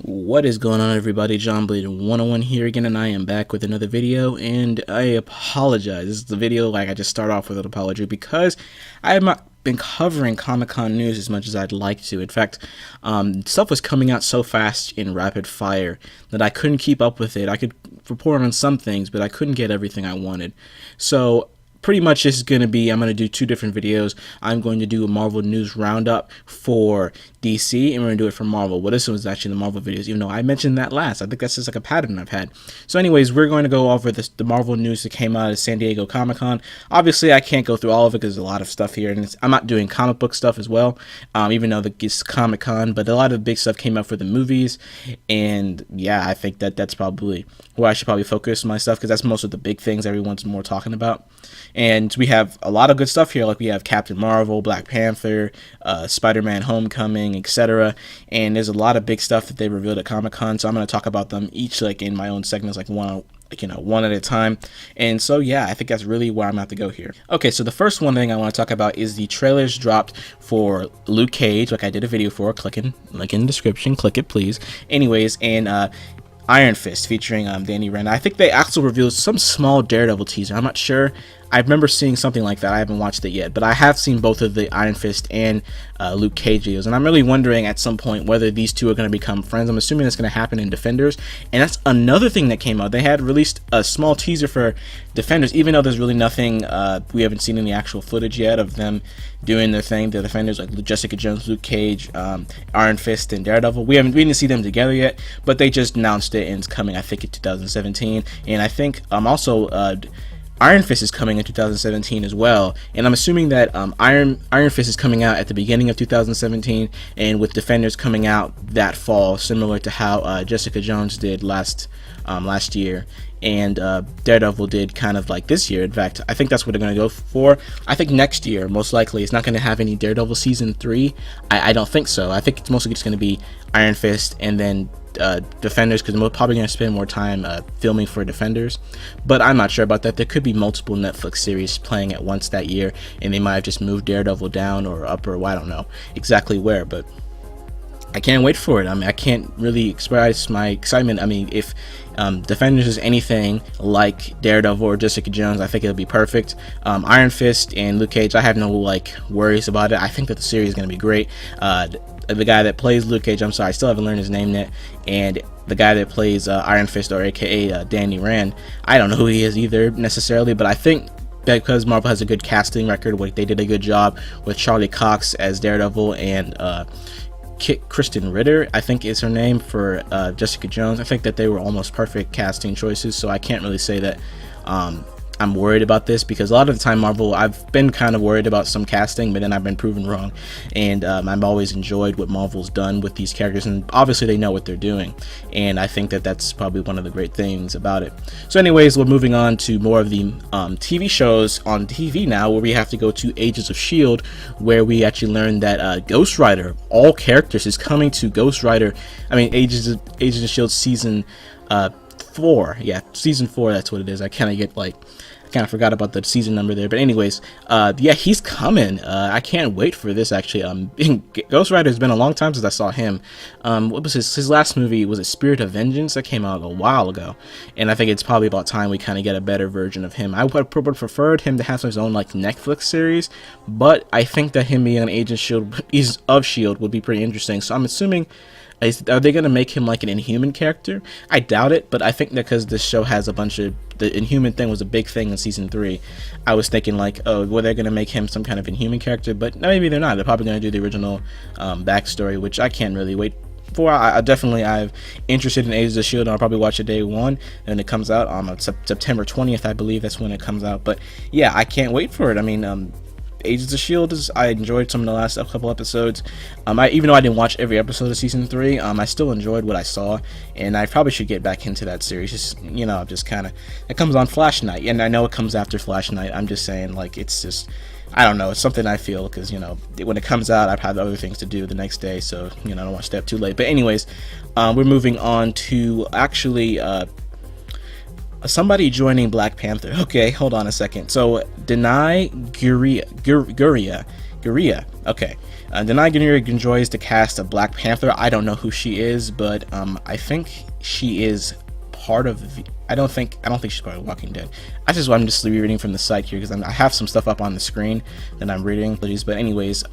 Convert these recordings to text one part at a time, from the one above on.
What is going on, everybody? John Bleed 101 here again, and I am back with another video, and I apologize. This is the video, like, I just start off with an apology because I have not been covering Comic-Con news as much as I'd like to. In fact, stuff was coming out so fast in rapid fire that I couldn't keep up with it. I could report on some things, but I couldn't get everything I wanted. So pretty much this is going to be, I'm going to do two different videos. I'm going to do a Marvel News Roundup for DC, and we're going to do it for Marvel. Well, this was actually the Marvel videos, even though I mentioned that last. I think that's just like a pattern I've had. So anyways, we're going to go over the Marvel news that came out at San Diego Comic-Con. Obviously, I can't go through all of it because there's a lot of stuff here, and I'm not doing comic book stuff as well, even though it's Comic-Con, but a lot of big stuff came out for the movies, and yeah, I think that's probably where I should probably focus my stuff, because that's most of the big things everyone's more talking about. And we have a lot of good stuff here, like we have Captain Marvel, Black Panther, SpiderMan Homecoming, etc. And there's a lot of big stuff that they revealed at Comic-Con, so I'm going to talk about them each like in my own segments, like one at a time. And so yeah, I think that's really where I'm going to have to go here. Okay, so the first one thing I want to talk about is the trailers dropped for Luke Cage, like I did a video for. Link in the description, click it please. Anyways, and Iron Fist featuring Danny Rand. I think they also revealed some small Daredevil teaser. I'm not sure. I remember seeing something like that. I haven't watched it yet, but I have seen both of the Iron Fist and Luke Cage videos, and I'm really wondering at some point whether these two are going to become friends. I'm assuming that's going to happen in Defenders, and that's another thing that came out. They had released a small teaser for Defenders, even though there's really nothing, we haven't seen any actual footage yet of them doing their thing. The Defenders, like Jessica Jones, Luke Cage, Iron Fist, and Daredevil. We didn't see them together yet, but they just announced it, and it's coming, I think, in 2017. And I think also Iron Fist is coming in 2017 as well, and I'm assuming that Iron Fist is coming out at the beginning of 2017, and with Defenders coming out that fall, similar to how Jessica Jones did last year, and Daredevil did kind of like this year. In fact, I think that's what they're going to go for. I think next year, most likely, it's not going to have any Daredevil Season 3. I don't think so. I think it's mostly just going to be Iron Fist and then Defenders, because we're probably going to spend more time filming for Defenders, but I'm not sure about that. There could be multiple Netflix series playing at once that year, and they might have just moved Daredevil down or up, or I don't know exactly where, but I can't wait for it. I mean, I can't really express my excitement. I mean, if Defenders is anything like Daredevil or Jessica Jones, I think it'll be perfect. Iron Fist and Luke Cage, I have no worries about it. I think that the series is going to be great. The guy that plays Luke Cage, I'm sorry, I still haven't learned his name yet, and the guy that plays Iron Fist, or aka Danny Rand, I don't know who he is either necessarily, but I think because Marvel has a good casting record, they did a good job with Charlie Cox as Daredevil, and Kristen Ritter, I think is her name, for Jessica Jones. I think that they were almost perfect casting choices, so I can't really say that I'm worried about this, because a lot of the time Marvel, I've been kind of worried about some casting, but then I've been proven wrong, and I've always enjoyed what Marvel's done with these characters, and obviously they know what they're doing, and I think that that's probably one of the great things about it. So anyways, we're moving on to more of the TV shows on TV now, where we have to go to Agents of S.H.I.E.L.D., where we actually learned that Ghost Rider, all characters, is coming to Agents of S.H.I.E.L.D. season 4. Yeah, season 4, that's what it is. I kind of forgot about the season number there, but anyways, yeah, he's coming. I can't wait for this, actually. Ghost Rider, has been a long time since I saw him. What was his last movie? Was it Spirit of Vengeance? That came out a while ago, and I think it's probably about time we kind of get a better version of him. I would preferred him to have his own Netflix series, but I think that him being an Agent of S.H.I.E.L.D. would be pretty interesting. So I'm assuming, are they going to make him like an Inhuman character? I doubt it, but I think that because this show has a bunch of, the Inhuman thing was a big thing in season 3, I was thinking like, oh, well, they're going to make him some kind of Inhuman character, but maybe they're not. They're probably going to do the original backstory, which I can't really wait for. I'm interested in Agents of S.H.I.E.L.D., and I'll probably watch it day one, and it comes out on September 20th, I believe that's when it comes out. But yeah, I can't wait for it. I mean, Agents of S.H.I.E.L.D. I enjoyed some of the last couple episodes. Even though I didn't watch every episode of season 3, I still enjoyed what I saw, and I probably should get back into that series. Just kind of, it comes on Flash Night, and I know it comes after Flash Night. I'm just saying, like, it's just, I don't know, it's something I feel, because when it comes out, I've had other things to do the next day, so I don't want to stay up too late. But anyways, we're moving on to actually somebody joining Black Panther. Okay, hold on a second. So Denai Guria Guerrilla. Okay. Denai Guerrilla enjoys the cast of Black Panther. I don't know who she is, but I think she is part of the, I don't think she's part of Walking Dead. I'm just reading from the site here because I have some stuff up on the screen that I'm reading. But anyways,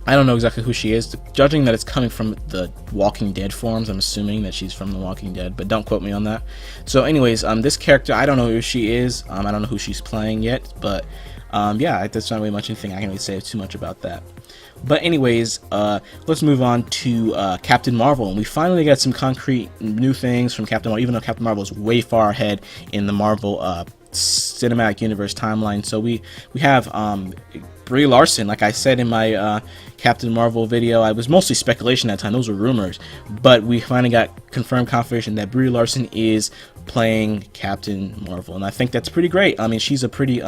I don't know exactly who she is. Judging that it's coming from the Walking Dead forums, I'm assuming that she's from The Walking Dead, but don't quote me on that. So anyways, this character, I don't know who she is. I don't know who she's playing yet, but yeah, there's not really much anything I can really say too much about that. But anyways, let's move on to Captain Marvel, and we finally got some concrete new things from Captain Marvel, even though Captain Marvel is way far ahead in the Marvel cinematic universe timeline. So we have Brie Larson. Like I said in my Captain Marvel video, I was mostly speculation at that time, those were rumors, but we finally got confirmed confirmation that Brie Larson is playing Captain Marvel, and I think that's pretty great. I mean, she's a pretty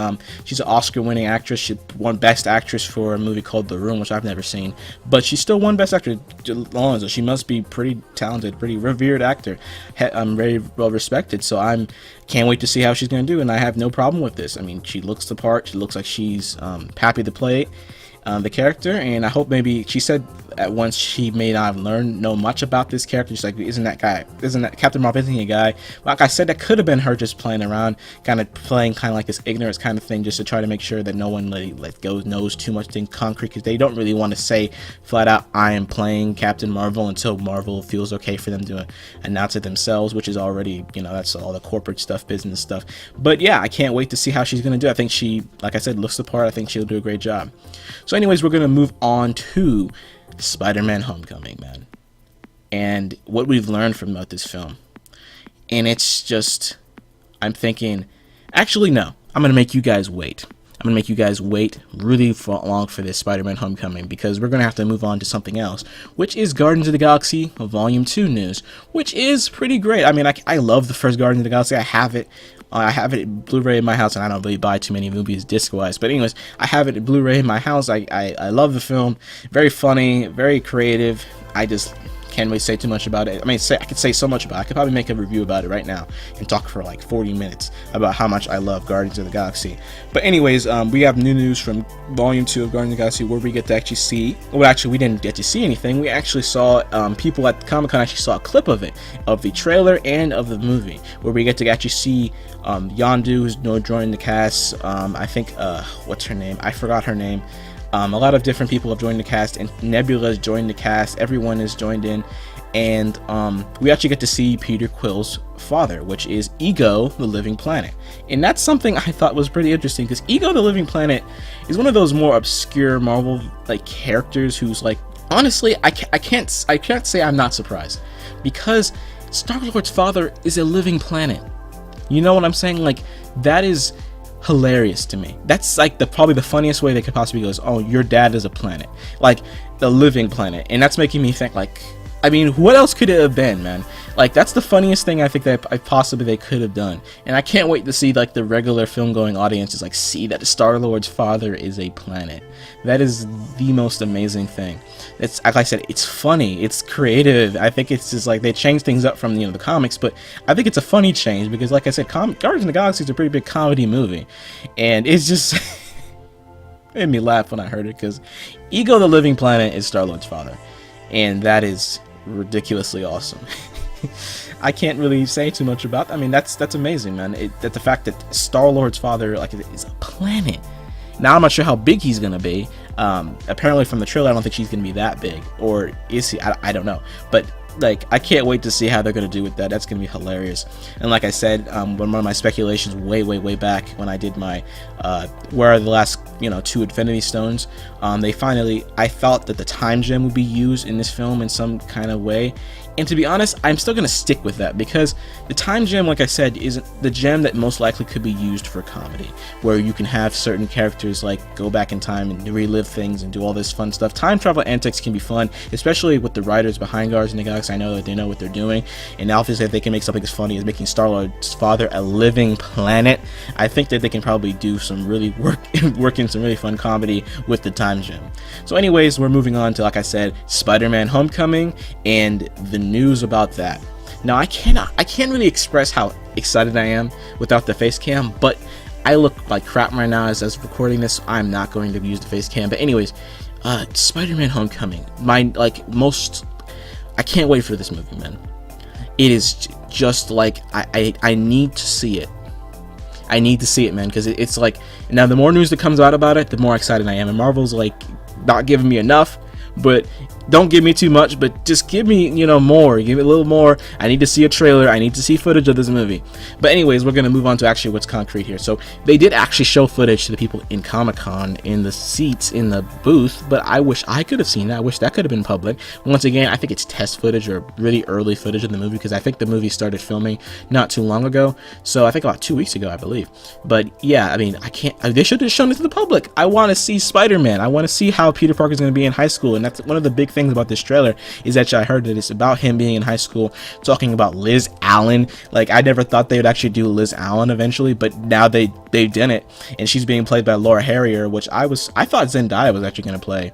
she's an Oscar-winning actress. She won Best Actress for a movie called The Room, which I've never seen, but she still won Best Actress. So she must be pretty talented, pretty revered actor. Very well respected. So can't wait to see how she's gonna do, and I have no problem with this. I mean, she looks the part. She looks like she's happy to play the character, and I hope maybe, she said at once she may not have know much about this character. She's like, isn't that Captain Marvel, isn't he a guy? Like I said, that could have been her just playing around, kind of like this ignorance kind of thing, just to try to make sure that no one knows too much thing concrete, because they don't really want to say flat out, I am playing Captain Marvel, until Marvel feels okay for them to announce it themselves, which is already, that's all the corporate stuff, business stuff. But yeah, I can't wait to see how she's gonna do. I think she, like I said, looks the part. I think she'll do a great job. So anyways, we're gonna move on to Spider-Man Homecoming, man, and what we've learned from this film. And it's just, I'm thinking, actually no, I'm gonna make you guys wait. I'm gonna make you guys wait really long for this Spider-Man Homecoming, because we're gonna have to move on to something else, which is Guardians of the Galaxy Volume 2 news, which is pretty great. I mean, I love the first Guardians of the Galaxy. I have it Blu-ray in my house, and I don't really buy too many movies disc-wise. But anyways, I have it Blu-ray in my house. I love the film. Very funny, very creative. I just can't really say too much about it. I mean, I could say so much about it. I could probably make a review about it right now and talk for like 40 minutes about how much I love Guardians of the Galaxy. But anyways, we have new news from Volume 2 of Guardians of the Galaxy, where we get to actually see, well, actually, we didn't get to see anything. We actually saw, people at Comic-Con actually saw a clip of it, of the trailer and of the movie, where we get to actually see Yondu, who's joining the cast. I think, what's her name? I forgot her name. A lot of different people have joined the cast, and Nebula has joined the cast. Everyone is joined in, and we actually get to see Peter Quill's father, which is Ego the Living Planet. And that's something I thought was pretty interesting, because Ego the Living Planet is one of those more obscure Marvel characters who's honestly, I can't say I'm not surprised, because Star-Lord's father is a living planet. You know what I'm saying? That is hilarious to me. That's probably the funniest way they could possibly go is, oh, your dad is a planet, the living planet. And that's making me think, I mean, what else could it have been, man? That's the funniest thing I think that possibly they could have done. And I can't wait to see the regular film going audiences see that Star-Lord's father is a planet. That is the most amazing thing. It's, like I said, it's funny, it's creative. I think it's just they change things up from the comics, but I think it's a funny change, because like I said, Guardians of the Galaxy is a pretty big comedy movie, and it's just made me laugh when I heard it, because Ego the Living Planet is Star-Lord's father, and that is ridiculously awesome. I can't really say too much about that. I mean, that's amazing, man. That the fact that Star-Lord's father is a planet. Now, I'm not sure how big he's gonna be. Apparently from the trailer, I don't think she's gonna be that big, or is he? I don't know, but I can't wait to see how they're gonna do with that. That's gonna be hilarious. And like I said, one of my speculations way back when I did my where are the last 2 Infinity Stones, I thought that the time gem would be used in this film in some kind of way. And to be honest, I'm still going to stick with that, because the time gem, like I said, is the gem that most likely could be used for comedy, where you can have certain characters go back in time and relive things and do all this fun stuff. Time travel antics can be fun, especially with the writers behind Guardians of the Galaxy. I know that they know what they're doing, and obviously if they can make something as funny as making Star-Lord's father a living planet, I think that they can probably do some really work in some really fun comedy with the time gem. So anyways, we're moving on to, like I said, Spider-Man Homecoming and the news about that. Now, I can't really express how excited I am without the face cam, but I look like crap right now as recording this. I'm not going to use the face cam, but anyways, Spider-Man Homecoming, I can't wait for this movie, man. It is just like, I need to see it. I need to see it, man, because it's like, now the more news that comes out about it, the more excited I am. And Marvel's like not giving me enough, but don't give me too much, but just give me, you know, more. Give me a little more. I need to see a trailer. I need to see footage of this movie. But anyways, we're going to move on to actually what's concrete here. So they did actually show footage to the people in Comic-Con in the seats in the booth, but I wish I could have seen that. I wish that could have been public. Once again, I think it's test footage or really early footage of the movie, because I think the movie started filming not too long ago. So I think about 2 weeks ago, I believe. But yeah, I mean, they should have shown it to the public. I want to see Spider-Man. I want to see how Peter Parker is going to be in high school. And that's one of the big things about this trailer, is that I heard that it's about him being in high school, talking about Liz Allen. Like, I never thought they would actually do Liz Allen eventually, but now they did it, and she's being played by Laura Harrier, which I thought Zendaya was actually going to play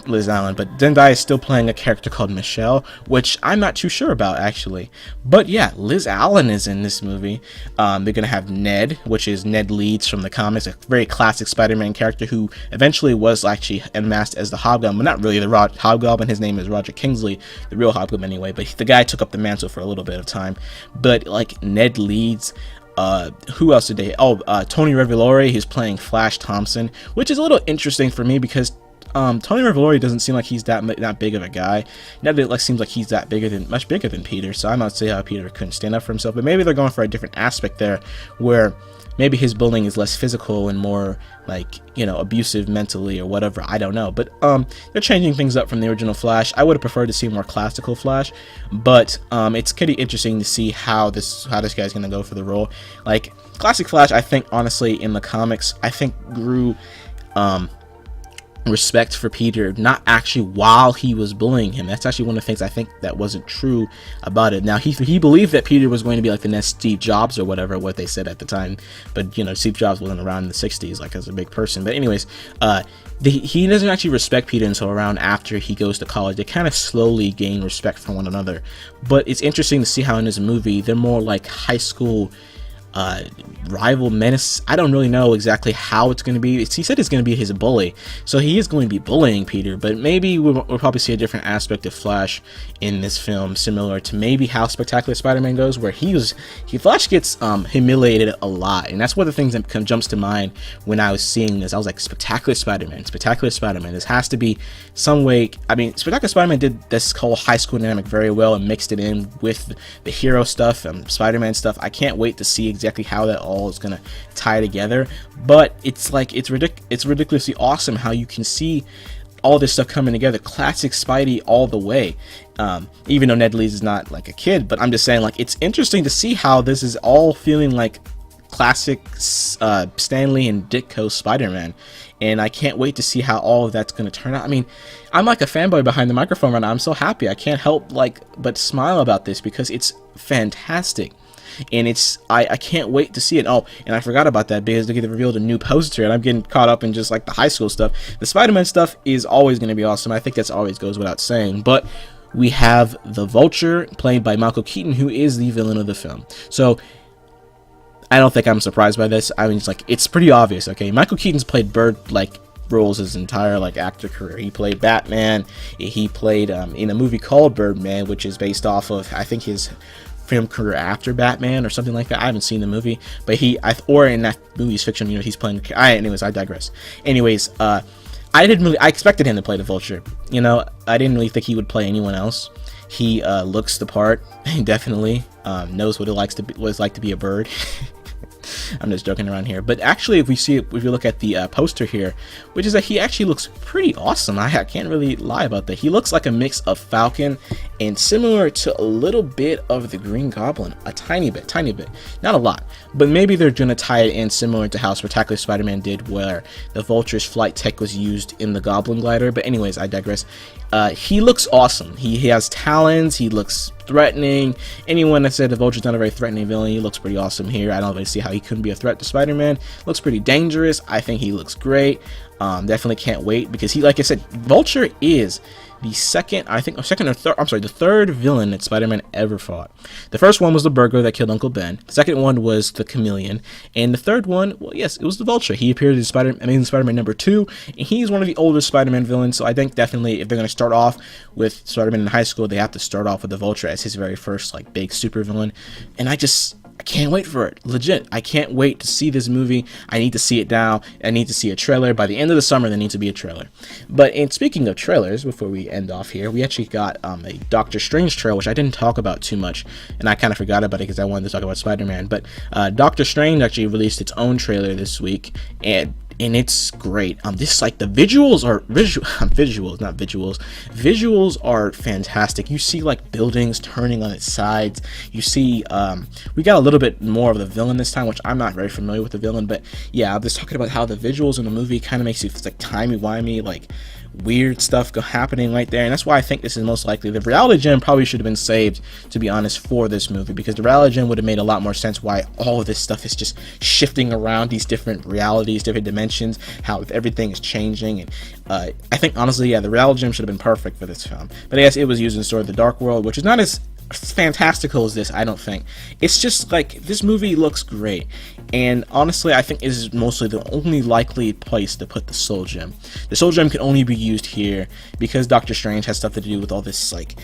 Liz Allen, but Zendaya is still playing a character called Michelle, which I'm not too sure about actually. But yeah, Liz Allen is in this movie. They're going to have Ned, which is Ned Leeds from the comics, a very classic Spider-Man character who eventually was actually unmasked as the Hobgoblin, but not really the Hobgoblin. His name is Roger Kingsley, the real Hobgoblin anyway, but the guy took up the mantle for a little bit of time. But like Ned Leeds, who else did they? Tony Revolori, he's playing Flash Thompson, which is a little interesting for me because Tony Revolori doesn't seem like he's that big of a guy. Ned like seems like he's much bigger than Peter. So I'm not saying how Peter couldn't stand up for himself, but maybe they're going for a different aspect there, where maybe his bullying is less physical and more like, you know, abusive mentally or whatever. I don't know, but they're changing things up from the original Flash. I would have preferred to see a more classical Flash, but it's pretty interesting to see how this guy's gonna go for the role. Like, classic Flash, I think honestly in the comics, I think grew respect for Peter, not actually while he was bullying him. That's actually one of the things I think that wasn't true about it. Now, he believed that Peter was going to be like the next Steve Jobs or whatever, what they said at the time, but you know, Steve Jobs wasn't around in the 60s like as a big person. But anyways, he doesn't actually respect Peter until around after he goes to college. They kind of slowly gain respect for one another, but it's interesting to see how in this movie they're more like high school rival menace. I don't really know exactly how it's going to be. He said it's going to be his bully, so he is going to be bullying Peter, but maybe we'll probably see a different aspect of Flash in this film, similar to maybe how Spectacular Spider-Man goes, where Flash gets humiliated a lot, and that's one of the things that jumps to mind when I was seeing this. I was like, Spectacular Spider-Man, this has to be some way. I mean, Spectacular Spider-Man did this whole high school dynamic very well and mixed it in with the hero stuff and Spider-Man stuff. I can't wait to see exactly how that all is gonna tie together, but it's like it's ridiculously awesome how you can see all this stuff coming together. Classic Spidey all the way. Even though Ned Leeds is not like a kid, but I'm just saying, like, it's interesting to see how this is all feeling like classic Stan Lee and Ditko Spider-Man, and I can't wait to see how all of that's going to turn out. I mean, I'm like a fanboy behind the microphone right now. I'm so happy. I can't help but smile about this because it's fantastic. And I can't wait to see it. Oh, and I forgot about that because they revealed a new poster, and I'm getting caught up in just like the high school stuff. The Spider-Man stuff is always going to be awesome. I think that's always goes without saying. But we have the Vulture, played by Michael Keaton, who is the villain of the film. So I don't think I'm surprised by this. I mean, it's pretty obvious. Okay, Michael Keaton's played bird-like roles his entire actor career. He played Batman. He played in a movie called Birdman, which is based off of, I think, his film career after Batman or something like that. I haven't seen the movie, but or in that movie's fiction, you know, he's playing. Anyways, I digress. Anyways, I expected him to play the Vulture. You know, I didn't really think he would play anyone else. He looks the part. He definitely knows what it's like to be a bird. I'm just joking around here, but actually, if you look at the poster here, which is that he actually looks pretty awesome. I can't really lie about that. He looks like a mix of Falcon and similar to a little bit of the Green Goblin, a tiny bit, not a lot, but maybe they're gonna tie it in similar to how Spectacular Spider-Man did, where the Vulture's flight tech was used in the Goblin Glider. But anyways, I digress. He looks awesome. He has talons. He looks threatening. Anyone that said the Vulture's not a very threatening villain, he looks pretty awesome here. I don't really see how he couldn't be a threat to Spider-Man. Looks pretty dangerous. I think he looks great. Definitely can't wait, because he, like I said, Vulture is the second or third, I'm sorry, the third villain that Spider-Man ever fought. The first one was the burglar that killed Uncle Ben. The second one was the Chameleon, and the third one, well, yes, it was the Vulture. He appeared in Amazing Spider-Man #2, and he's one of the older Spider-Man villains. So I think definitely if they're going to start off with Spider-Man in high school, they have to start off with the Vulture as his very first like big super villain. And I can't wait for it. Legit, I can't wait to see this movie. I need to see it now. I need to see a trailer. By the end of the summer, there needs to be a trailer. But in speaking of trailers, before we end off here, we actually got a Doctor Strange trailer, which I didn't talk about too much, and I kind of forgot about it because I wanted to talk about Spider-Man. But Doctor Strange actually released its own trailer this week, and it's great. This, like, the visuals are fantastic. You see like buildings turning on its sides. You see we got a little bit more of the villain this time, which I'm not very familiar with the villain, but yeah, I'm just talking about how the visuals in the movie kind of makes you, it's like timey-wimey, like weird stuff happening right there. And that's why I think this is most likely the reality gem probably should have been saved, to be honest, for this movie, because the reality gem would have made a lot more sense why all of this stuff is just shifting around, these different realities, different dimensions, how everything is changing. And I think honestly, yeah, the reality gem should have been perfect for this film. But I guess it was used in Sword of the Dark World, which is not as fantastical as this, I don't think. It's just like, this movie looks great, and honestly I think this is mostly the only likely place to put the Soul Gem. The Soul Gem can only be used here because Doctor Strange has stuff to do with all this like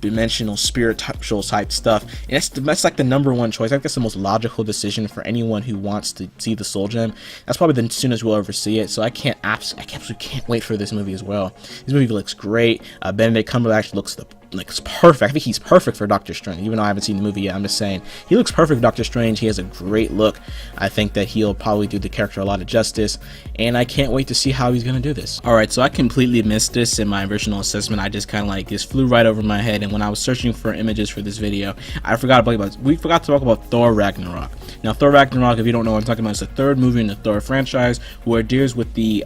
dimensional spiritual type stuff, and that's like the #1 choice. I think that's the most logical decision for anyone who wants to see the Soul Gem. That's probably the soonest we'll ever see it, so I absolutely can't wait for this movie as well. This movie looks great. Benedict Cumberbatch looks it's perfect. I think he's perfect for Doctor Strange, even though I haven't seen the movie yet. I'm just saying, he looks perfect for Doctor Strange. He has a great look. I think that he'll probably do the character a lot of justice, and I can't wait to see how he's going to do this. Alright, so I completely missed this in my original assessment. I just kind of like, this flew right over my head, and when I was searching for images for this video, we forgot to talk about Thor Ragnarok. Now, Thor Ragnarok, if you don't know what I'm talking about, it's the third movie in the Thor franchise, where it deals with the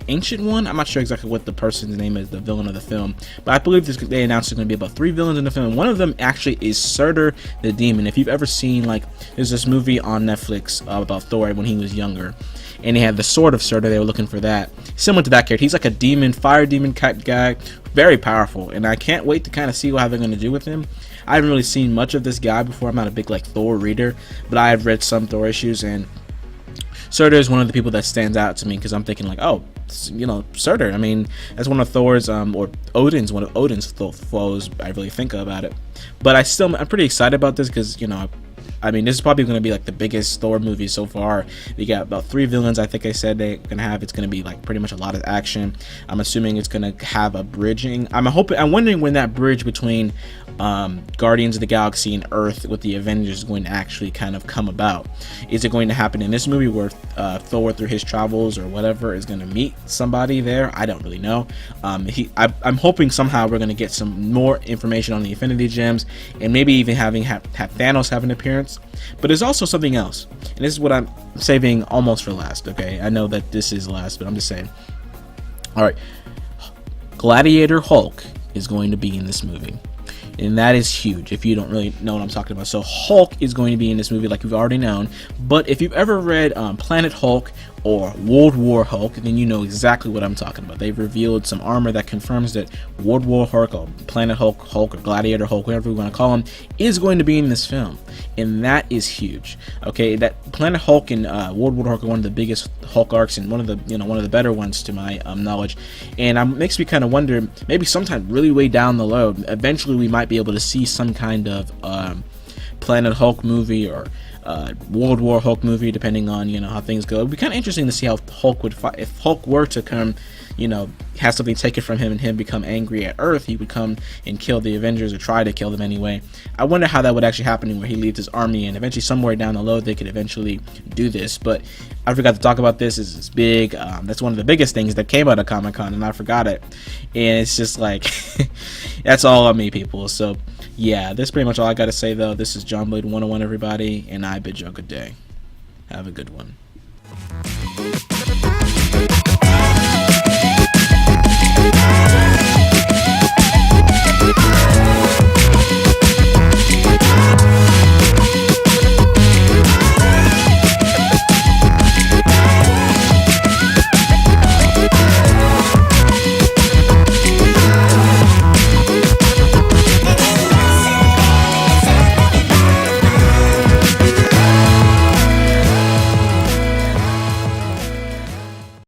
ancient one. I'm not sure exactly what the person's name is, the villain of the film, but I believe they announced there's going to be about 3 villains in the film. One of them actually is Surtur the Demon. If you've ever seen, like, there's this movie on Netflix about Thor when he was younger, and they had the Sword of Surtur. They were looking for that, similar to that character. He's like a demon, fire demon type guy, very powerful, and I can't wait to kind of see how they're going to do with him. I haven't really seen much of this guy before. I'm not a big like Thor reader, but I have read some Thor issues, and Surtur is one of the people that stands out to me, because I'm thinking like, oh, you know, Surtur, I mean, that's one of Thor's or Odin's, one of Odin's foes. I really think about it, but I'm pretty excited about this, because, you know, I mean, this is probably going to be like the biggest Thor movie so far. We got about 3 villains. I think I said they're going to have. It's going to be like pretty much a lot of action. I'm assuming it's going to have a bridging. I'm wondering when that bridge between Guardians of the Galaxy and Earth with the Avengers is going to actually kind of come about. Is it going to happen in this movie where Thor, through his travels or whatever, is going to meet somebody there? I don't really know. I'm hoping somehow we're going to get some more information on the Infinity Gems, and maybe even have Thanos have an appearance. But there's also something else, and this is what I'm saving almost for last. Okay, I know that this is last, but I'm just saying. All right, Gladiator Hulk is going to be in this movie, and that is huge if you don't really know what I'm talking about. So Hulk is going to be in this movie, like you've already known, but if you've ever read Planet Hulk or World War Hulk, then you know exactly what I'm talking about. They've revealed some armor that confirms that World War Hulk, or Planet Hulk, or Gladiator Hulk, whatever we want to call him, is going to be in this film, and that is huge. Okay, that Planet Hulk and World War Hulk are one of the biggest Hulk arcs, and one of the better ones to my knowledge, and it makes me kind of wonder, maybe sometime really way down the road, eventually we might be able to see some kind of Planet Hulk movie, or World War Hulk movie, depending on, you know, how things go. It'd be kind of interesting to see how Hulk would fight. If Hulk were to come, you know, have something taken from him and him become angry at Earth, he would come and kill the Avengers, or try to kill them anyway. I wonder how that would actually happen, where he leads his army, and eventually somewhere down the road they could eventually do this. But I forgot to talk about this. It's big. That's one of the biggest things that came out of Comic-Con, and I forgot it. And it's just like, that's all on me, people. So yeah, that's pretty much all I got to say, though. This is John Blade 101, everybody, and I bid you a good day. Have a good one.